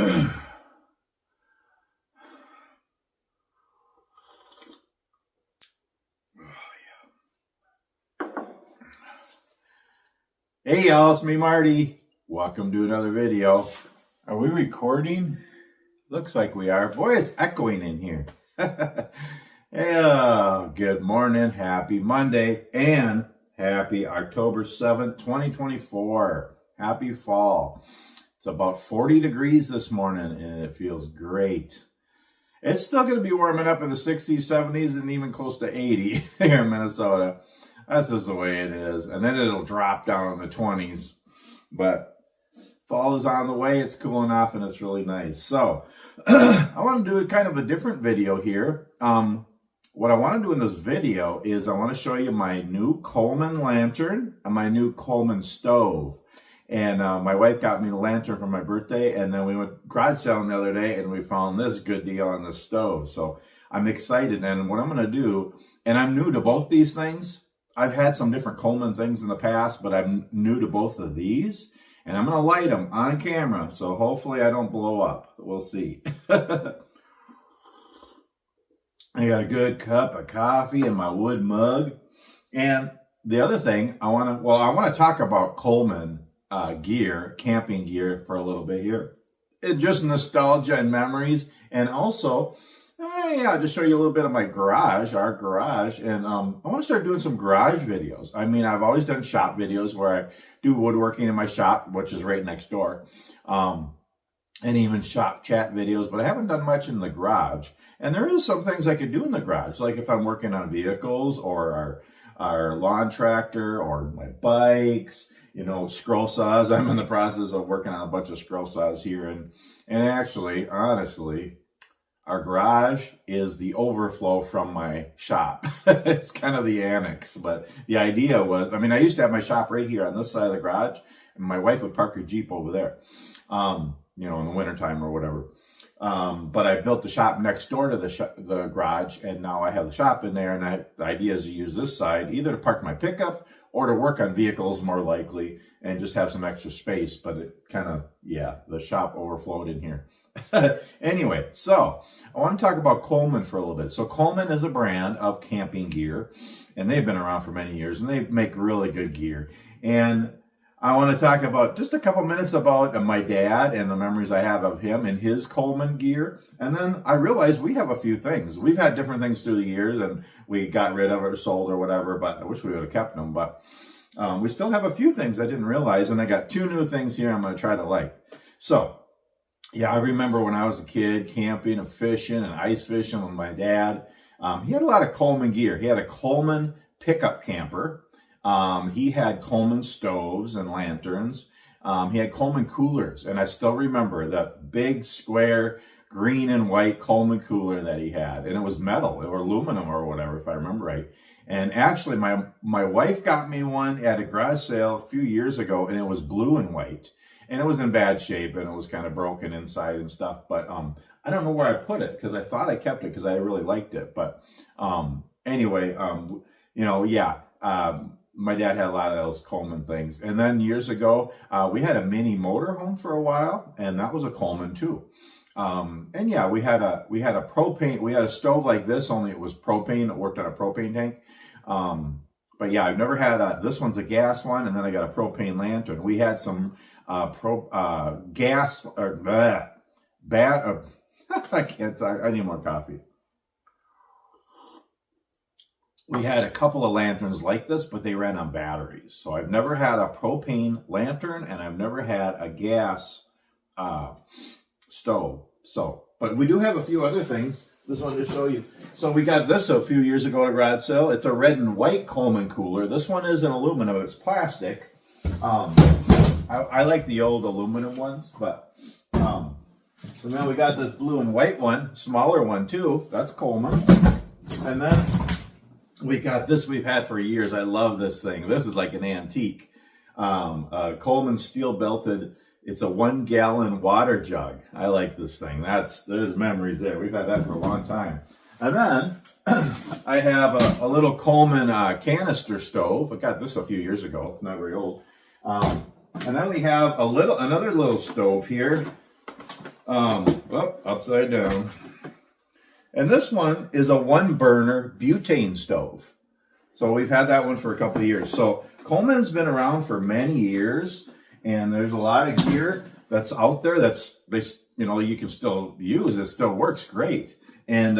Hey y'all, it's me Marty. Welcome to another video. Are we recording? Looks like we are. Boy, it's echoing in here. Yeah, good morning, happy Monday, and happy October 7th, 2024. Happy fall. It's about 40 degrees this morning and it feels great. It's still going to be warming up in the 60s, 70s, and even close to 80 here in Minnesota. That's just the way it is. And then it'll drop down in the 20s. But fall is on the way. It's cooling off and it's really nice. So I want to do kind of a different video here. What I want to do in this video is I want to show you my new Coleman lantern and my new Coleman stove. And my wife got me the lantern for my birthday, and then we went garage selling the other day and we found this good deal on the stove. So I'm excited, and what I'm going to do, and I'm new to both these things. I've had some different Coleman things in the past, but I'm new to both of these, and I'm going to light them on camera, so hopefully I don't blow up. We'll see. I got a good cup of coffee in my wood mug. And the other thing I want to talk about Coleman gear, camping gear for a little bit here. It's just nostalgia and memories, and also just show you a little bit of my garage, our garage. And I want to start doing some garage videos. I mean, I've always done shop videos where I do woodworking in my shop, which is right next door, and even shop chat videos, but I haven't done much in the garage. And there is some things I could do in the garage, like if I'm working on vehicles or our lawn tractor or my bikes, you know, scroll saws. I'm in the process of working on a bunch of scroll saws here. And actually, honestly, our garage is the overflow from my shop. It's kind of the annex, but the idea was, I mean, I used to have my shop right here on this side of the garage, and my wife would park her Jeep over there, you know, in the wintertime or whatever. But I built the shop next door to the garage, and now I have the shop in there, and the idea is to use this side either to park my pickup or to work on vehicles, more likely, and just have some extra space. But it kind of, the shop overflowed in here. Anyway, so I want to talk about Coleman for a little bit. So Coleman is a brand of camping gear, and they've been around for many years, and they make really good gear. And I want to talk about just a couple minutes about my dad and the memories I have of him and his Coleman gear. And then I realized we have a few things. We've had different things through the years, and we got rid of it or sold or whatever, but I wish we would have kept them. But we still have a few things I didn't realize, and I got two new things here I'm going to try to like. So yeah, I remember when I was a kid camping and fishing and ice fishing with my dad. He had a lot of Coleman gear. He had a Coleman pickup camper. He had Coleman stoves and lanterns. He had Coleman coolers. And I still remember that big square green and white Coleman cooler that he had. And it was metal or aluminum or whatever, if I remember right. And actually, my wife got me one at a garage sale a few years ago, and it was blue and white. And it was in bad shape, and it was kind of broken inside and stuff. But I don't know where I put it, because I thought I kept it because I really liked it. But anyway, you know, my dad had a lot of those Coleman things. And then years ago, we had a mini motorhome for a while, and that was a Coleman too. And yeah, we had a propane, we had a stove like this, only it was propane. It worked on a propane tank. But yeah, I've never had this one's a gas one, and then I got a propane lantern. We had some gas or I can't talk. I need more coffee. We had a couple of lanterns like this, but they ran on batteries. So I've never had a propane lantern, and I've never had a gas stove. So, but we do have a few other things. Just wanted to show you. So we got this a few years ago at a garage sale. It's a red and white Coleman cooler. This one is an aluminum. It's plastic. I like the old aluminum ones, but so now we got this blue and white one, smaller one too. That's Coleman. And then we got this we've had for years. I love this thing. This is like an antique. Coleman steel belted. It's a 1 gallon water jug. I like this thing. There's memories there. We've had that for a long time. And then I have a little Coleman canister stove. I got this a few years ago. Not very old. And then we have another little stove here. Upside down. And this one is a 1-burner butane stove. So we've had that one for a couple of years. So Coleman's been around for many years, and there's a lot of gear that's out there you can still use. It still works great. And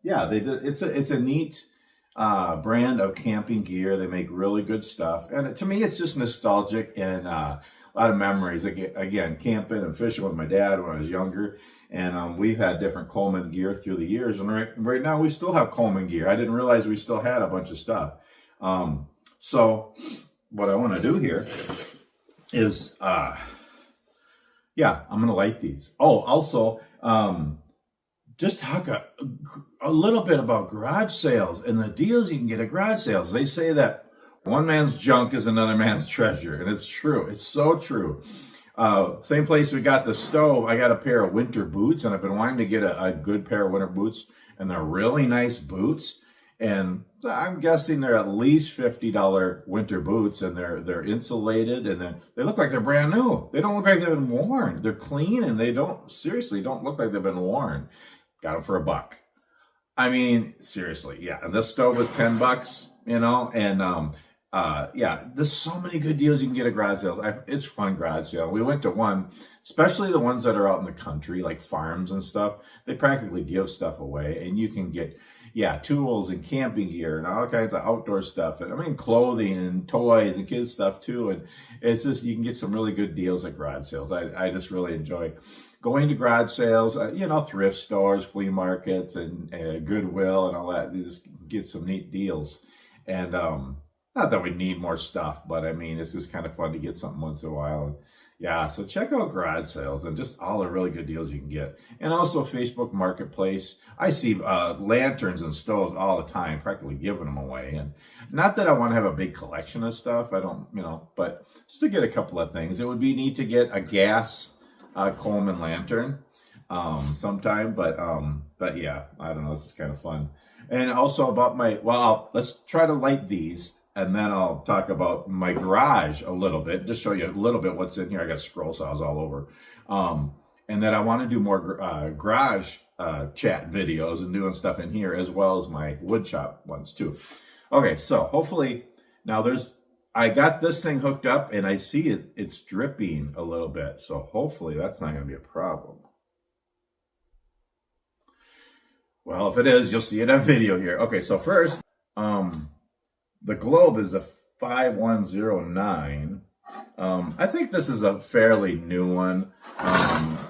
it's a neat brand of camping gear. They make really good stuff, and to me, it's just nostalgic and a lot of memories. Again, camping and fishing with my dad when I was younger, and we've had different Coleman gear through the years. And right now, we still have Coleman gear. I didn't realize we still had a bunch of stuff. So what I want to do here is, I'm going to light these. Oh, also, just talk a little bit about garage sales and the deals you can get at garage sales. They say that one man's junk is another man's treasure, and it's true. It's so true. Same place we got the stove, I got a pair of winter boots, and I've been wanting to get a good pair of winter boots, and they're really nice boots. And I'm guessing they're at least $50 winter boots, and they're insulated, and they look like they're brand new. They don't look like they've been worn. They're clean, and they don't look like they've been worn. Got them for $1. I mean, seriously, yeah. And this stove was $10, and there's so many good deals you can get at garage sales. It's fun garage sale. We went to one, especially the ones that are out in the country, like farms and stuff. They practically give stuff away, and you can get tools and camping gear and all kinds of outdoor stuff. And I mean, clothing and toys and kids stuff too. And it's just, you can get some really good deals at garage sales. I just really enjoy going to garage sales, thrift stores, flea markets, and Goodwill and all that. You just get some neat deals. And not that we need more stuff, but I mean, it's just kind of fun to get something once in a while. So check out garage sales and just all the really good deals you can get. And also Facebook Marketplace. I see lanterns and stoves all the time, practically giving them away. And not that I want to have a big collection of stuff. I don't, but just to get a couple of things. It would be neat to get a gas Coleman lantern sometime. But yeah, I don't know. This is kind of fun. And also about let's try to light these. And then I'll talk about my garage a little bit, just show you a little bit what's in here. I got scroll saws all over. And then I want to do more garage chat videos and doing stuff in here, as well as my wood shop ones too. Okay, so hopefully now I got this thing hooked up, and I see it's dripping a little bit. So hopefully that's not going to be a problem. Well, if it is, you'll see it on video here. Okay, so first, the globe is a 5109. I think this is a fairly new one.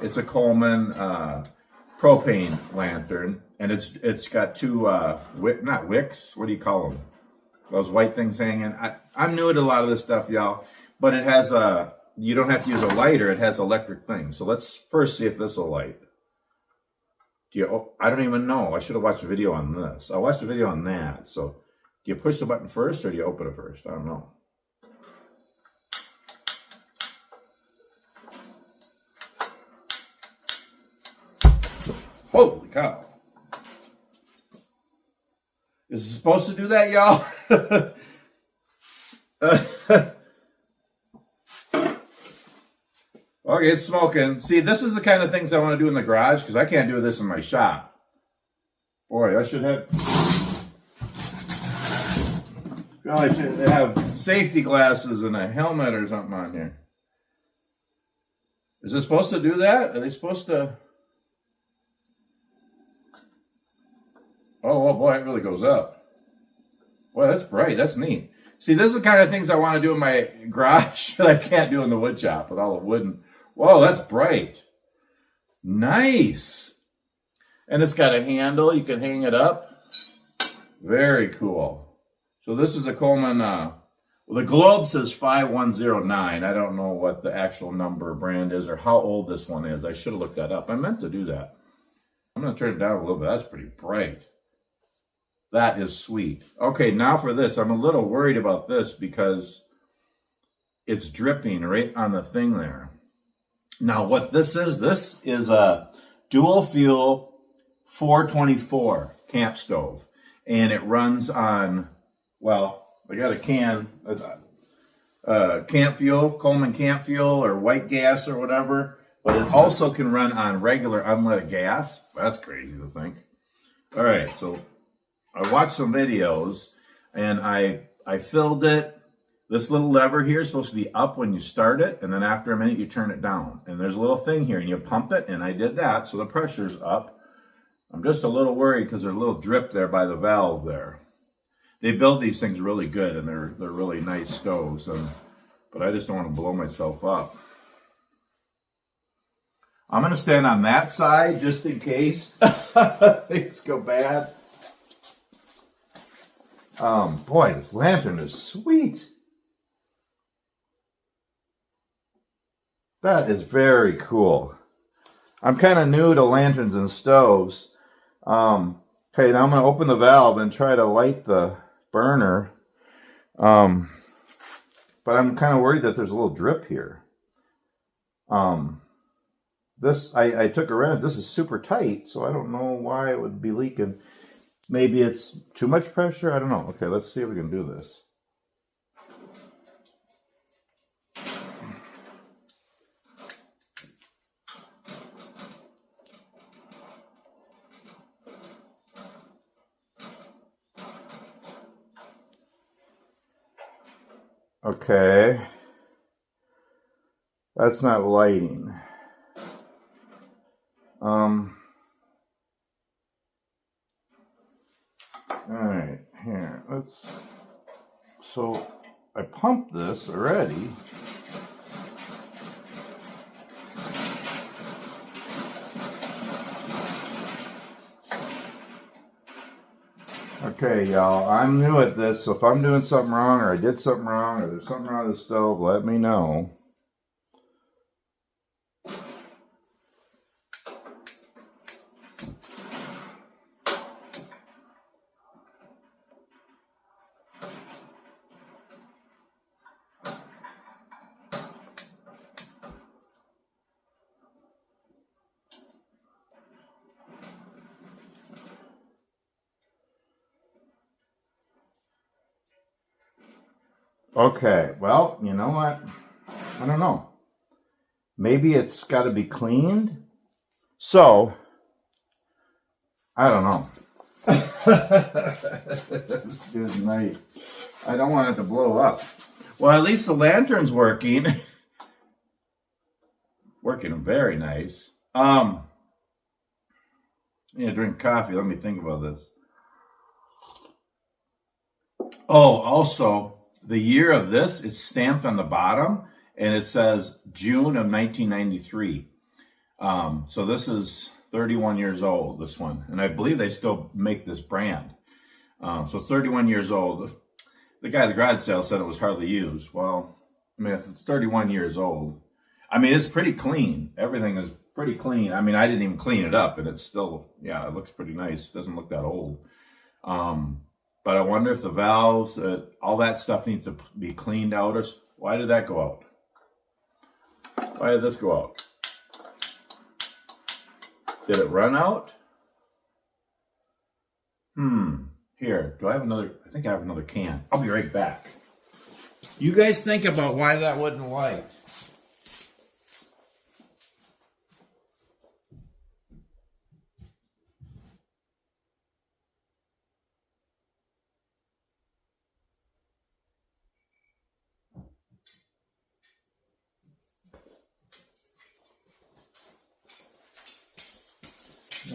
It's a Coleman propane lantern, and it's got two not wicks. What do you call them? Those white things hanging. I'm new to a lot of this stuff, y'all, but it has you don't have to use a lighter. It has electric things. So let's first see if this will light. I don't even know. I should have watched a video on this. I watched a video on that. So do you push the button first, or do you open it first? I don't know. Holy cow. Is it supposed to do that, y'all? Okay, it's smoking. See, this is the kind of things I want to do in the garage, because I can't do this in my shop. Boy, I should have... I should have safety glasses and a helmet or something on here. Is it supposed to do that? Are they supposed to... Oh, boy, it really goes up. Boy, that's bright. That's neat. See, this is the kind of things I want to do in my garage that I can't do in the wood shop with all the wooden. Whoa, that's bright. Nice. And it's got a handle. You can hang it up. Very cool. So this is a Coleman, the globe says 5109. I don't know what the actual number brand is or how old this one is. I should have looked that up. I meant to do that. I'm going to turn it down a little bit. That's pretty bright. That is sweet. Okay, now for this. I'm a little worried about this because it's dripping right on the thing there. Now what this is a dual fuel 424 camp stove. And it runs on... Well, I got a can, camp fuel, Coleman camp fuel, or white gas or whatever. but it also can run on regular unleaded gas. That's crazy to think. All right, so I watched some videos, and I filled it. This little lever here is supposed to be up when you start it, and then after a minute you turn it down. And there's a little thing here, and you pump it, and I did that, so the pressure's up. I'm just a little worried because there's a little drip there by the valve there. They build these things really good, and they're really nice stoves, but I just don't want to blow myself up. I'm going to stand on that side just in case things go bad. Boy, this lantern is sweet. That is very cool. I'm kind of new to lanterns and stoves. Okay, now I'm going to open the valve and try to light the burner. But I'm kind of worried that there's a little drip here. This, I took a wrench. This is super tight, so I don't know why it would be leaking. Maybe it's too much pressure. I don't know. Okay, let's see if we can do this. Okay. That's not lighting. Alright, here, so I pumped this already. Okay, y'all, I'm new at this, so if I'm doing something wrong, or I did something wrong, or there's something wrong with the stove, let me know. Okay, well, you know what? I don't know. Maybe it's got to be cleaned. So, I don't know. Good night. I don't want it to blow up. Well, at least the lantern's working. Working very nice. Yeah, drink coffee. Let me think about this. Oh, also, the year of this, it's stamped on the bottom, and it says June of 1993. So this is 31 years old, this one. And I believe they still make this brand. So 31 years old. The guy at the garage sale said it was hardly used. Well, I mean, if it's 31 years old, I mean, it's pretty clean. Everything is pretty clean. I mean, I didn't even clean it up, and it's still, yeah, it looks pretty nice. It doesn't look that old. But I wonder if the valves, all that stuff needs to be cleaned out. Or why did that go out? Why did this go out? Did it run out? Here, do I have another? I think I have another can. I'll be right back. You guys think about why that wouldn't light.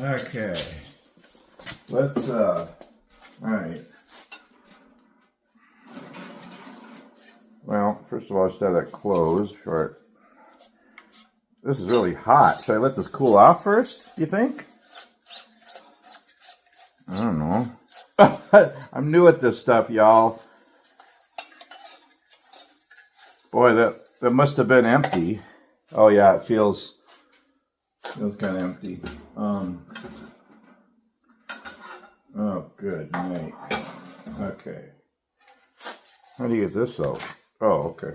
Okay, let's, all right. Well, first of all, I should have that closed. Right. This is really hot. Should I let this cool off first, do you think? I don't know. I'm new at this stuff, y'all. Boy, that must have been empty. Oh, yeah, it feels kind of empty. Oh, good night. Okay. How do you get this out? Oh, okay.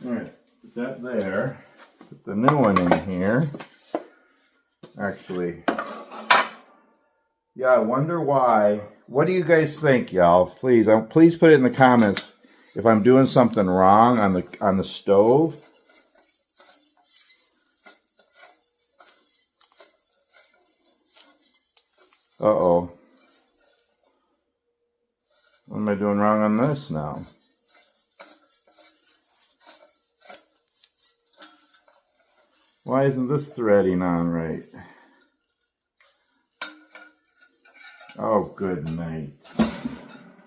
All right, put that there. Put the new one in here. Actually, yeah, I wonder why. What do you guys think, y'all? Please put it in the comments if I'm doing something wrong on the stove. Uh-oh. What am I doing wrong on this now? Why isn't this threading on right? Oh, good night.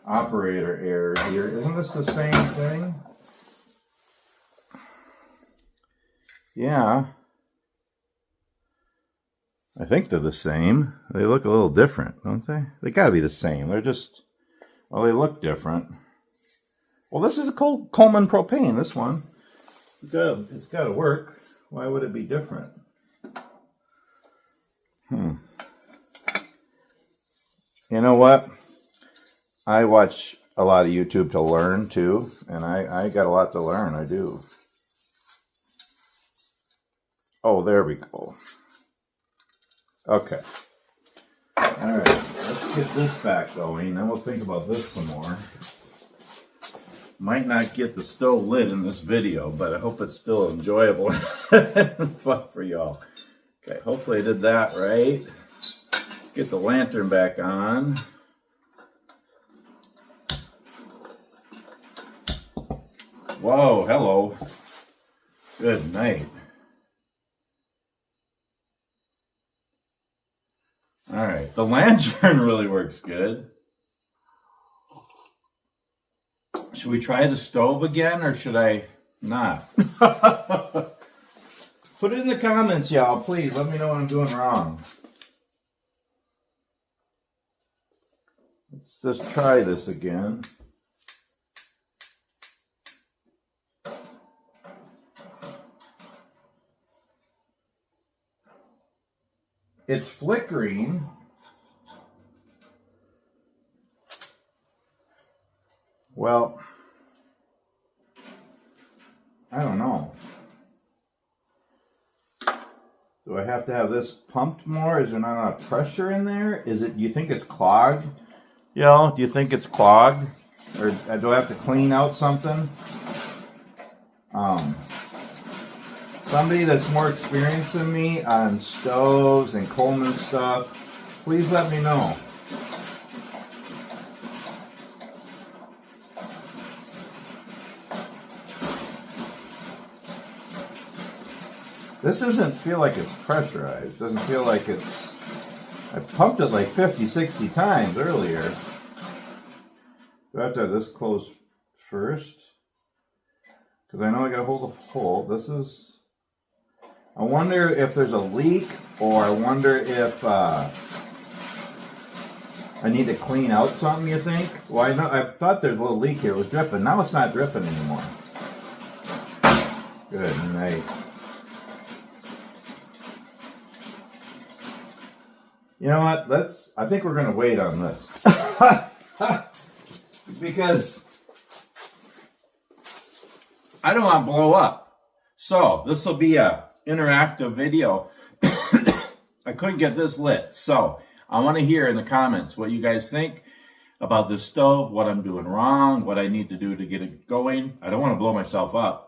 Operator error here. Isn't this the same thing? Yeah. I think they're the same. They look a little different, don't they? They gotta be the same. They're just, well, they look different. Well, this is a Coleman propane, this one. Good. It's gotta work. Why would it be different? You know what? I watch a lot of YouTube to learn too, and I got a lot to learn, I do. Oh, there we go. Okay. Alright, let's get this back going, then we'll think about this some more. Might not get the stove lit in this video, but I hope it's still enjoyable and fun for y'all. Okay, hopefully I did that right. Let's get the lantern back on. Whoa, hello. Good night. Alright, the lantern really works good. Should we try the stove again, or should I not? Put it in the comments, y'all. Please, let me know what I'm doing wrong. Let's just try this again. It's flickering. Well, I don't know. Do I have to have this pumped more? Is there not enough pressure in there? Is it, you think it's clogged? Yo, do you think it's clogged? Or do I have to clean out something? Somebody that's more experienced than me on stoves and Coleman stuff, please let me know. This doesn't feel like it's pressurized. Doesn't feel like it's... I pumped it like 50, 60 times earlier. Do I have to have this closed first? Because I know I got to hold the hole. This is... I wonder if there's a leak, or I wonder if I need to clean out something, you think? Well, I thought there's a little leak here. It was dripping. Now it's not dripping anymore. Good night. You know what? I think we're going to wait on this. Because I don't want to blow up. So this will be a interactive video. I couldn't get this lit. So I want to hear in the comments what you guys think about this stove, what I'm doing wrong, what I need to do to get it going. I don't want to blow myself up.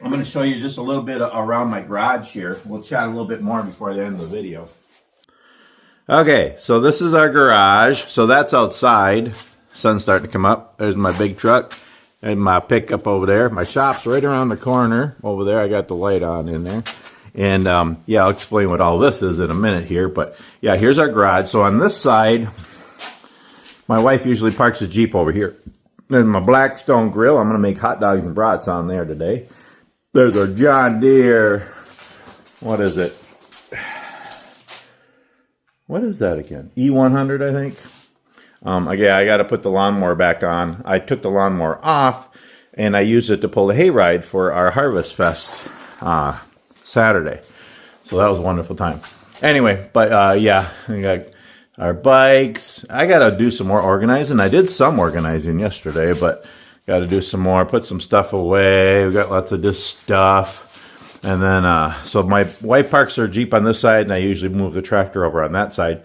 I'm going to show you just a little bit around my garage here. We'll chat a little bit more before the end of the video. Okay, so this is our garage. So that's outside. Sun's starting to come up. There's my big truck and my pickup over there. My shop's right around the corner over there. I got the light on in there. And yeah, I'll explain what all this is in a minute here. But yeah, here's our garage. So on this side, my wife usually parks the Jeep over here. There's my Blackstone grill. I'm going to make hot dogs and brats on there today. There's our John Deere. What is it? What is that again? E100, I think. Yeah, I got to put the lawnmower back on. I took the lawnmower off, and I used it to pull the hayride for our Harvest Fest Saturday. So that was a wonderful time. Anyway, but yeah, we got our bikes. I got to do some more organizing. I did some organizing yesterday, but got to do some more, put some stuff away. We got lots of this stuff. And then, so my wife parks her Jeep on this side, and I usually move the tractor over on that side.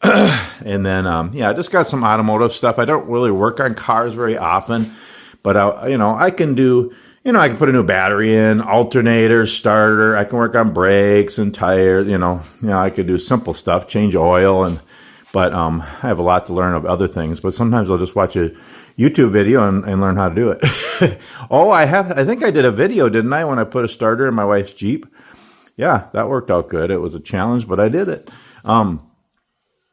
And then, yeah, I just got some automotive stuff. I don't really work on cars very often, but I can do I can put a new battery in, alternator, starter. I can work on brakes and tires. I could do simple stuff, change oil, but I have a lot to learn of other things. But sometimes I'll just watch a YouTube video and learn how to do it. Oh, I think I did a video, didn't I, when I put a starter in my wife's Jeep? Yeah, that worked out good. It was a challenge, but I did it.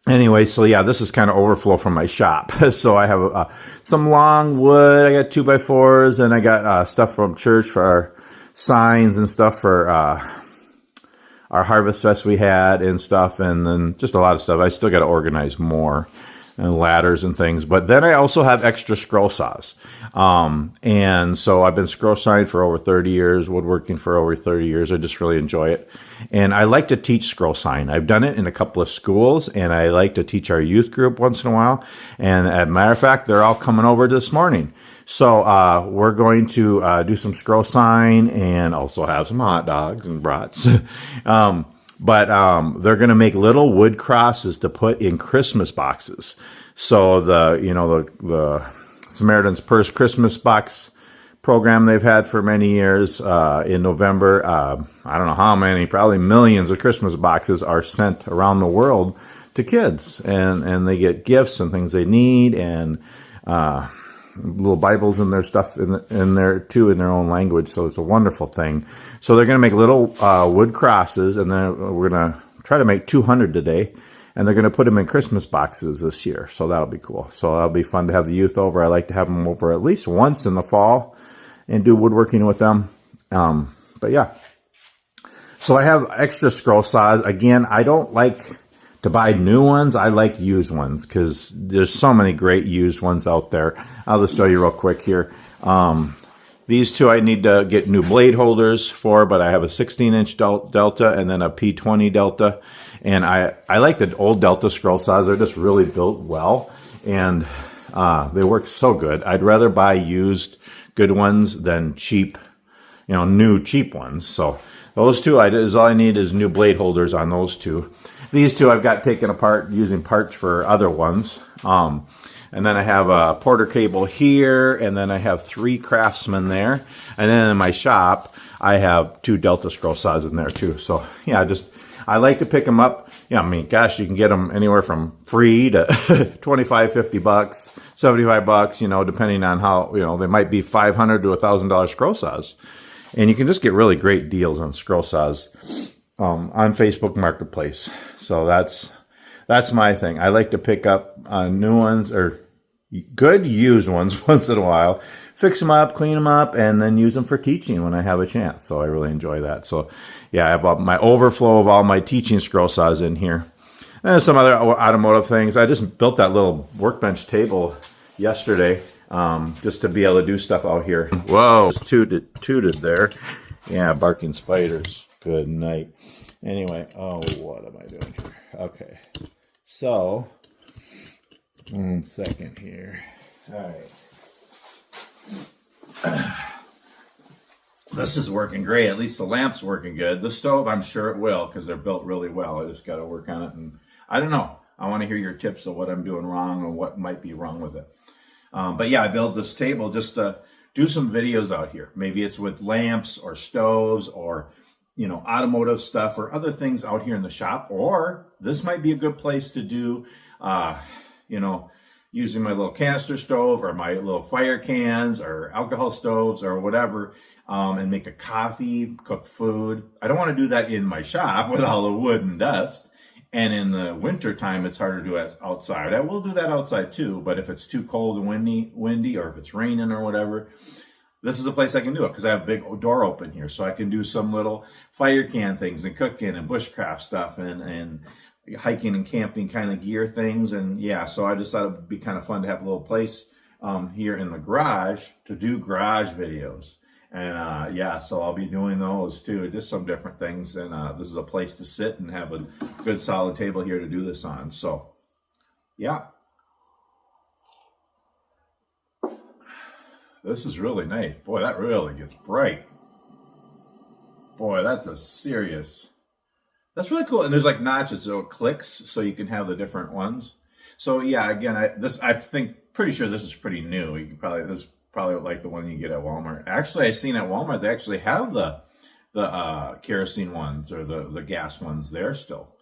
Anyway, so yeah, this is kind of overflow from my shop. So I have some long wood. I got 2x4s, and I got stuff from church for our signs and stuff for our Harvest Fest we had and stuff, and then just a lot of stuff. I still got to organize more, and ladders and things. But then I also have extra scroll saws. And so I've been scroll sawing for over 30 years, woodworking for over 30 years. I just really enjoy it. And I like to teach scroll sawing. I've done it in a couple of schools, and I like to teach our youth group once in a while. And as a matter of fact, they're all coming over this morning. So we're going to do some scroll sawing and also have some hot dogs and brats. But they're going to make little wood crosses to put in Christmas boxes. So the Samaritan's Purse Christmas box program they've had for many years, in November, I don't know how many, probably millions of Christmas boxes are sent around the world to kids, and they get gifts and things they need, and little Bibles and their stuff in there too, in their own language. So it's a wonderful thing. So they're going to make little wood crosses, and then we're going to try to make 200 today, and they're going to put them in Christmas boxes this year. So that'll be cool. So that'll be fun to have the youth over. I like to have them over at least once in the fall and do woodworking with them. But yeah. So I have extra scroll saws. Again, I don't like to buy new ones. I like used ones because there's so many great used ones out there. I'll just show you real quick here. These two I need to get new blade holders for, but I have a 16-inch Delta and then a P20 Delta. And I like the old Delta scroll saws. They're just really built well, and they work so good. I'd rather buy used good ones than cheap, new cheap ones. So those two, all I need is new blade holders on those two. These two I've got taken apart using parts for other ones. And then I have a Porter cable here, and then I have 3 Craftsman there. And then in my shop, I have 2 Delta scroll saws in there too. So yeah, I like to pick them up. Yeah, I mean, gosh, you can get them anywhere from free to $25, $50, $75, depending on how, they might be $500 to $1,000 scroll saws. And you can just get really great deals on scroll saws on Facebook Marketplace. So that's my thing. I like to pick up new ones or good used ones once in a while, fix them up, clean them up, and then use them for teaching when I have a chance. So I really enjoy that. So yeah, I have my overflow of all my teaching scroll saws in here. And some other automotive things. I just built that little workbench table yesterday just to be able to do stuff out here. Whoa, just tooted there. Yeah, barking spiders. Good night. Anyway, what am I doing here? Okay. So, 1 second here. All right. This is working great. At least the lamp's working good. The stove, I'm sure it will, because they're built really well. I just got to work on it. And I don't know. I want to hear your tips of what I'm doing wrong or what might be wrong with it. But yeah, I built this table just to do some videos out here. Maybe it's with lamps or stoves or automotive stuff or other things out here in the shop. Or this might be a good place to do, using my little canister stove or my little fire cans or alcohol stoves or whatever, and make a coffee, cook food. I don't want to do that in my shop with all the wood and dust. And in the winter time, it's harder to do it outside. I will do that outside too, but if it's too cold and windy, or if it's raining or whatever, this is a place I can do it because I have a big door open here. So I can do some little fire can things and cooking and bushcraft stuff and hiking and camping kind of gear things. And yeah, so I just thought it would be kind of fun to have a little place here in the garage to do garage videos. And yeah, so I'll be doing those too, just some different things. And this is a place to sit and have a good solid table here to do this on. So yeah. This is really nice. Boy, that really gets bright. Boy, that's really cool. And there's like notches, so it clicks, so you can have the different ones. So yeah, again, pretty sure this is pretty new. You can probably, this probably like the one you get at Walmart. Actually, I seen at Walmart, they actually have the kerosene ones or the gas ones there still.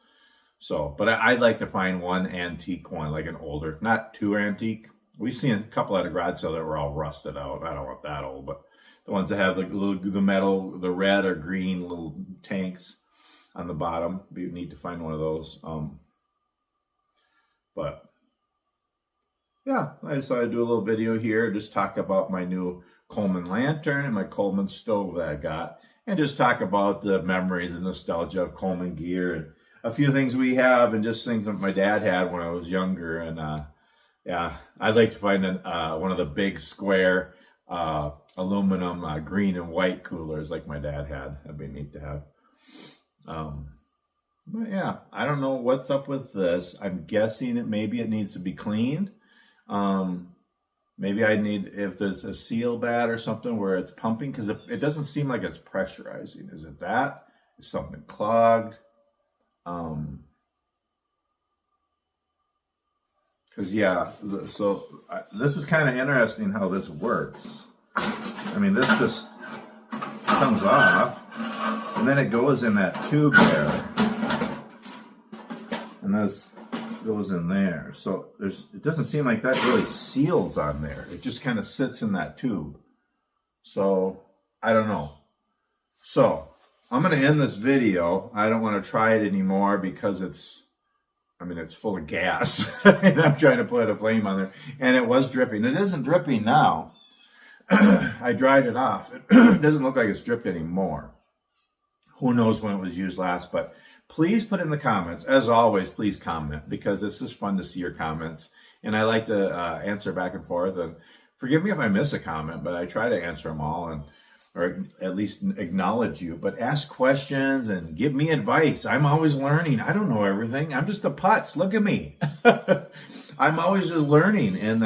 So, but I'd like to find one antique one, like an older, not too antique. We've seen a couple at a garage sale that were all rusted out. I don't want that old, but the ones that have the metal, the red or green little tanks on the bottom. We need to find one of those. But yeah, I decided to do a little video here, just talk about my new Coleman lantern and my Coleman stove that I got, and just talk about the memories and nostalgia of Coleman gear and a few things we have and just things that my dad had when I was younger. And yeah, I'd like to find one of the big square aluminum green and white coolers like my dad had. That'd be neat to have. But yeah, I don't know what's up with this. I'm guessing maybe it needs to be cleaned. Maybe I need, if there's a seal bad or something where it's pumping, because it doesn't seem like it's pressurizing. Is it that? Is something clogged? Because yeah, so this is kind of interesting how this works. I mean, this just comes off, and then it goes in that tube there, and this goes in there. So it doesn't seem like that really seals on there. It just kind of sits in that tube. So I don't know. So I'm going to end this video. I don't want to try it anymore because it's full of gas. And I'm trying to put a flame on there. And it was dripping. It isn't dripping now. I dried it off. It doesn't look like it's dripped anymore. Who knows when it was used last, but please put in the comments. As always, please comment, because it's just fun to see your comments. And I like to answer back and forth. And forgive me if I miss a comment, but I try to answer them all, or at least acknowledge you. But ask questions and give me advice. I'm always learning. I don't know everything. I'm just a putz. Look at me. I'm always just learning. And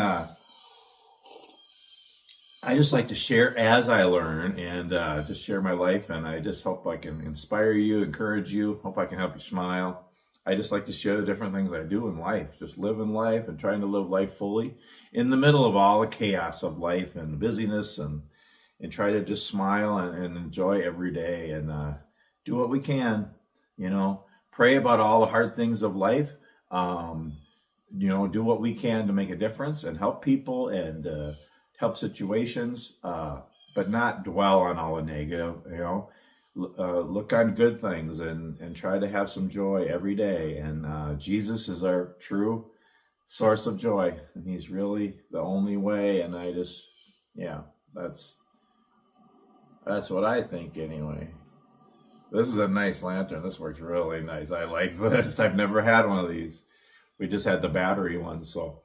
I just like to share as I learn, and just share my life. And I just hope I can inspire you, encourage you. Hope I can help you smile. I just like to share the different things I do in life. Just living life and trying to live life fully in the middle of all the chaos of life and busyness, and try to just smile and enjoy every day, and do what we can, pray about all the hard things of life, do what we can to make a difference and help people and help situations, but not dwell on all the negative, look on good things and try to have some joy every day. And Jesus is our true source of joy, and he's really the only way. And I just, that's what I think anyway. This is a nice lantern. This works really nice. I like this. I've never had one of these. We just had the battery one, so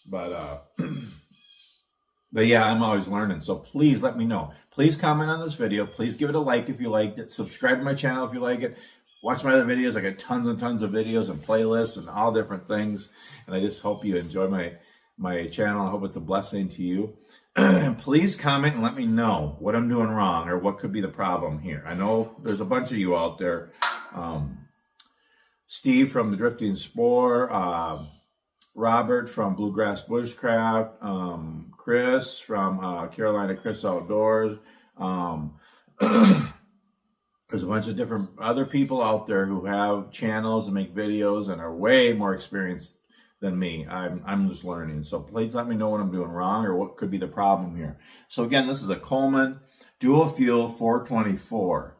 but yeah, I'm always learning. So please let me know. Please comment on this video. Please give it a like if you liked it. Subscribe to my channel if you like it. Watch my other videos. I got tons and tons of videos and playlists and all different things. And I just hope you enjoy my channel. I hope it's a blessing to you. Please comment and let me know what I'm doing wrong or what could be the problem here. I know there's a bunch of you out there. Steve from the Drifting Spore, Robert from Bluegrass Bushcraft, Chris from Carolina Chris Outdoors. There's a bunch of different other people out there who have channels and make videos and are way more experienced than me. I'm just learning. So please let me know what I'm doing wrong or what could be the problem here. So again, this is a Coleman dual fuel 424.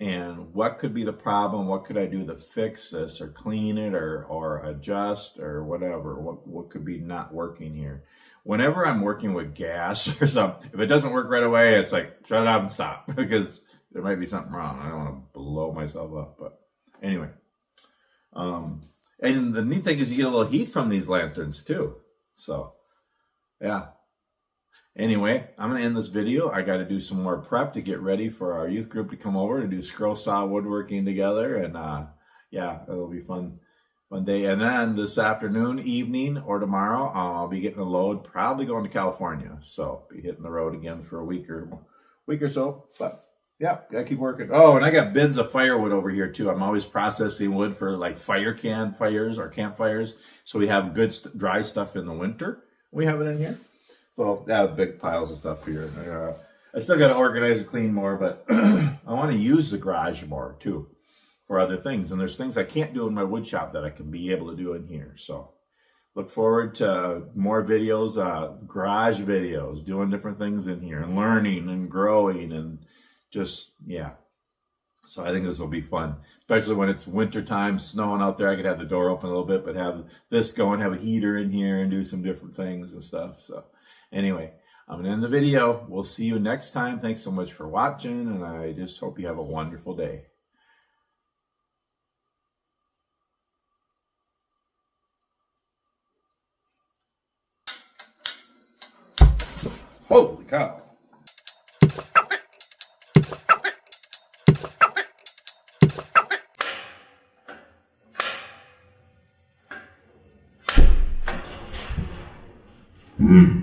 And what could be the problem? What could I do to fix this or clean it or adjust or whatever? What could be not working here? Whenever I'm working with gas or something, if it doesn't work right away, it's like, shut it off and stop, because there might be something wrong. I don't want to blow myself up, but anyway. And the neat thing is you get a little heat from these lanterns too. So, yeah. Anyway, I'm going to end this video. I got to do some more prep to get ready for our youth group to come over to do scroll saw woodworking together. And yeah, it'll be fun day. And then this afternoon, evening, or tomorrow, I'll be getting a load, probably going to California. So be hitting the road again for a week or so. But Yeah, gotta keep working. Oh, and I got bins of firewood over here too. I'm always processing wood for like fires or campfires. So we have good dry stuff in the winter. We have it in here. So yeah, big piles of stuff here. I still got to organize and clean more, but I want to use the garage more too for other things. And there's things I can't do in my wood shop that I can be able to do in here. So look forward to more videos, garage videos, doing different things in here and learning and growing and just, yeah. So I think this will be fun, especially when it's winter time, snowing out there. I could have the door open a little bit, but have this going, have a heater in here and do some different things and stuff. So anyway, I'm going to end the video. We'll see you next time. Thanks so much for watching, and I just hope you have a wonderful day. Holy cow. Mm.